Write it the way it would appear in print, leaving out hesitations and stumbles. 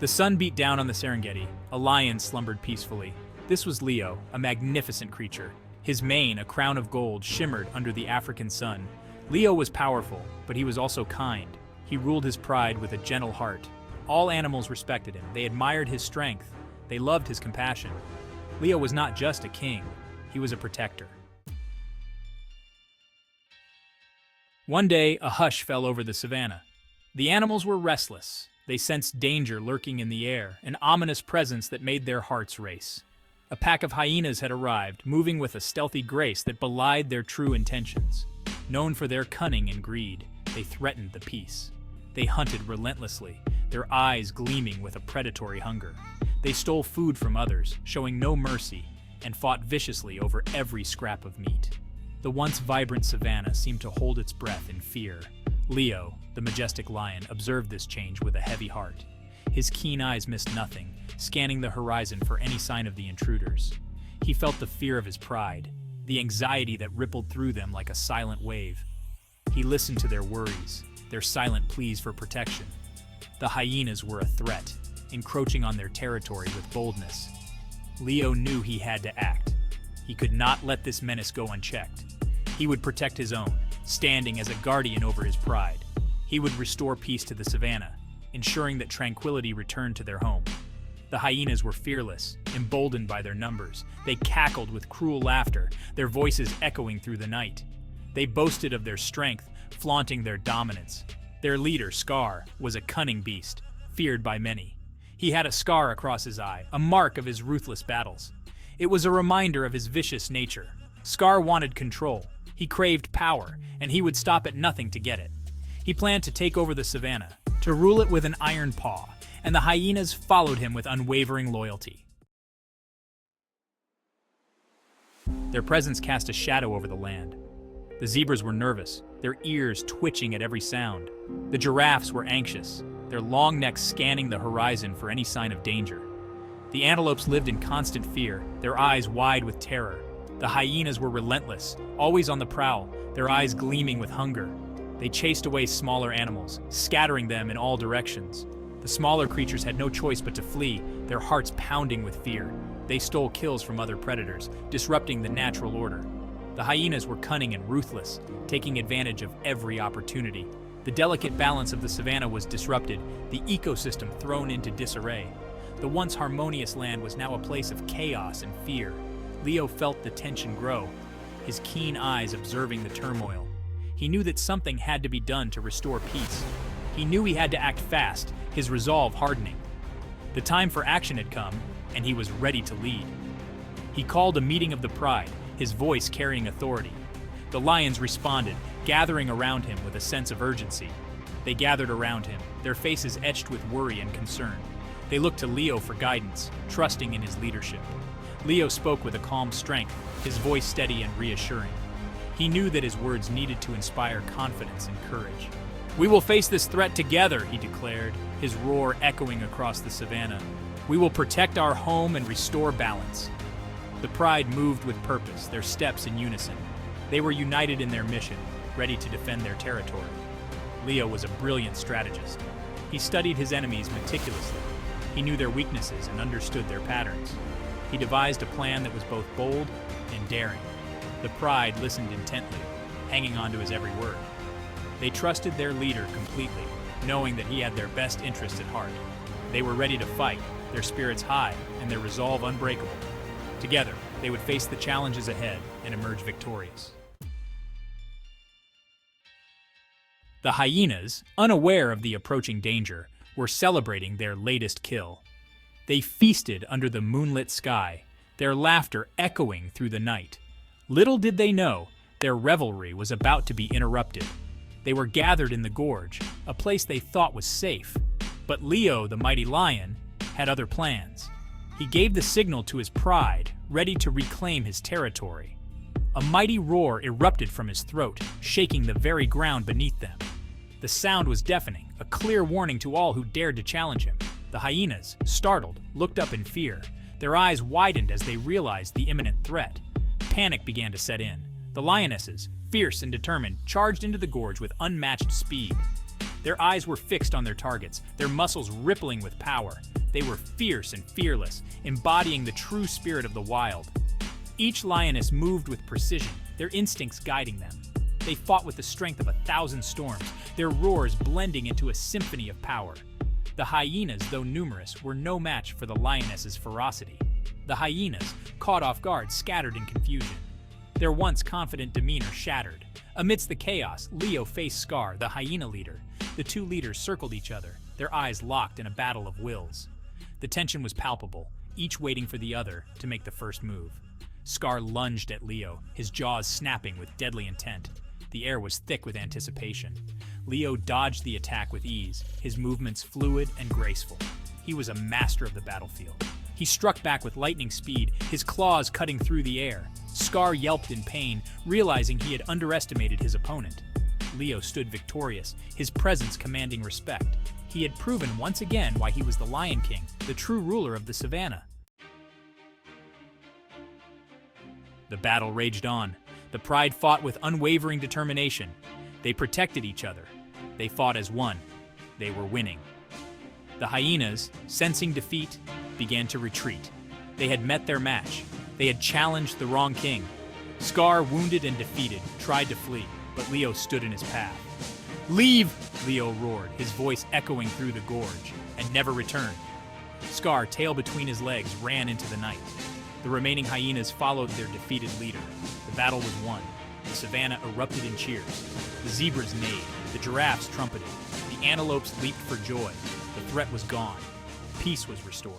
The sun beat down on the Serengeti. A lion slumbered peacefully. This was Leo, a magnificent creature. His mane, a crown of gold, shimmered under the African sun. Leo was powerful, but he was also kind. He ruled his pride with a gentle heart. All animals respected him. They admired his strength. They loved his compassion. Leo was not just a king, he was a protector. One day, a hush fell over the savannah. The animals were restless. They sensed danger lurking in the air, an ominous presence that made their hearts race. A pack of hyenas had arrived, moving with a stealthy grace that belied their true intentions. Known for their cunning and greed, they threatened the peace. They hunted relentlessly, their eyes gleaming with a predatory hunger. They stole food from others, showing no mercy, and fought viciously over every scrap of meat. The once vibrant savannah seemed to hold its breath in fear. Leo, the majestic lion, observed this change with a heavy heart. His keen eyes missed nothing, scanning the horizon for any sign of the intruders. He felt the fear of his pride, the anxiety that rippled through them like a silent wave. He listened to their worries, their silent pleas for protection. The hyenas were a threat, encroaching on their territory with boldness. Leo knew he had to act. He could not let this menace go unchecked. He would protect his own, standing as a guardian over his pride. He would restore peace to the savannah, ensuring that tranquility returned to their home. The hyenas were fearless, emboldened by their numbers. They cackled with cruel laughter, their voices echoing through the night. They boasted of their strength, flaunting their dominance. Their leader, Scar, was a cunning beast, feared by many. He had a scar across his eye, a mark of his ruthless battles. It was a reminder of his vicious nature. Scar wanted control. He craved power, and he would stop at nothing to get it. He planned to take over the savannah, to rule it with an iron paw, and the hyenas followed him with unwavering loyalty. Their presence cast a shadow over the land. The zebras were nervous, their ears twitching at every sound. The giraffes were anxious, their long necks scanning the horizon for any sign of danger. The antelopes lived in constant fear, their eyes wide with terror. The hyenas were relentless, always on the prowl, their eyes gleaming with hunger. They chased away smaller animals, scattering them in all directions. The smaller creatures had no choice but to flee, their hearts pounding with fear. They stole kills from other predators, disrupting the natural order. The hyenas were cunning and ruthless, taking advantage of every opportunity. The delicate balance of the savannah was disrupted, the ecosystem thrown into disarray. The once harmonious land was now a place of chaos and fear. Leo felt the tension grow, his keen eyes observing the turmoil. He knew that something had to be done to restore peace. He knew he had to act fast, his resolve hardening. The time for action had come, and he was ready to lead. He called a meeting of the pride, his voice carrying authority. The lions responded, gathering around him with a sense of urgency. They gathered around him, their faces etched with worry and concern. They looked to Leo for guidance, trusting in his leadership. Leo spoke with a calm strength, his voice steady and reassuring. He knew that his words needed to inspire confidence and courage. "We will face this threat together," he declared, his roar echoing across the savannah. "We will protect our home and restore balance." The pride moved with purpose, their steps in unison. They were united in their mission, ready to defend their territory. Leo was a brilliant strategist. He studied his enemies meticulously. He knew their weaknesses and understood their patterns. He devised a plan that was both bold and daring. The pride listened intently, hanging on to his every word. They trusted their leader completely, knowing that he had their best interest at heart. They were ready to fight, their spirits high and their resolve unbreakable. Together, they would face the challenges ahead and emerge victorious. The hyenas, unaware of the approaching danger, were celebrating their latest kill. They feasted under the moonlit sky, their laughter echoing through the night. Little did they know, their revelry was about to be interrupted. They were gathered in the gorge, a place they thought was safe. But Leo, the mighty lion, had other plans. He gave the signal to his pride, ready to reclaim his territory. A mighty roar erupted from his throat, shaking the very ground beneath them. The sound was deafening, a clear warning to all who dared to challenge him. The hyenas, startled, looked up in fear. Their eyes widened as they realized the imminent threat. Panic began to set in. The lionesses, fierce and determined, charged into the gorge with unmatched speed. Their eyes were fixed on their targets, their muscles rippling with power. They were fierce and fearless, embodying the true spirit of the wild. Each lioness moved with precision, their instincts guiding them. They fought with the strength of 1,000 storms, their roars blending into a symphony of power. The hyenas, though numerous, were no match for the lioness's ferocity. The hyenas, caught off guard, scattered in confusion. Their once confident demeanor shattered. Amidst the chaos, Leo faced Scar, the hyena leader. The two leaders circled each other, their eyes locked in a battle of wills. The tension was palpable, each waiting for the other to make the first move. Scar lunged at Leo, his jaws snapping with deadly intent. The air was thick with anticipation. Leo dodged the attack with ease, his movements fluid and graceful. He was a master of the battlefield. He struck back with lightning speed, his claws cutting through the air. Scar yelped in pain, realizing he had underestimated his opponent. Leo stood victorious, his presence commanding respect. He had proven once again why he was the Lion King, the true ruler of the savannah. The battle raged on. The pride fought with unwavering determination. They protected each other. They fought as one. They were winning. The hyenas, sensing defeat, began to retreat. They had met their match. They had challenged the wrong king. Scar, wounded and defeated, tried to flee, but Leo stood in his path. "Leave!" Leo roared, his voice echoing through the gorge, and never returned. Scar, tail between his legs, ran into the night. The remaining hyenas followed their defeated leader. The battle was won. The savannah erupted in cheers. The zebras neighed. The giraffes trumpeted. The antelopes leaped for joy. The threat was gone. Peace was restored.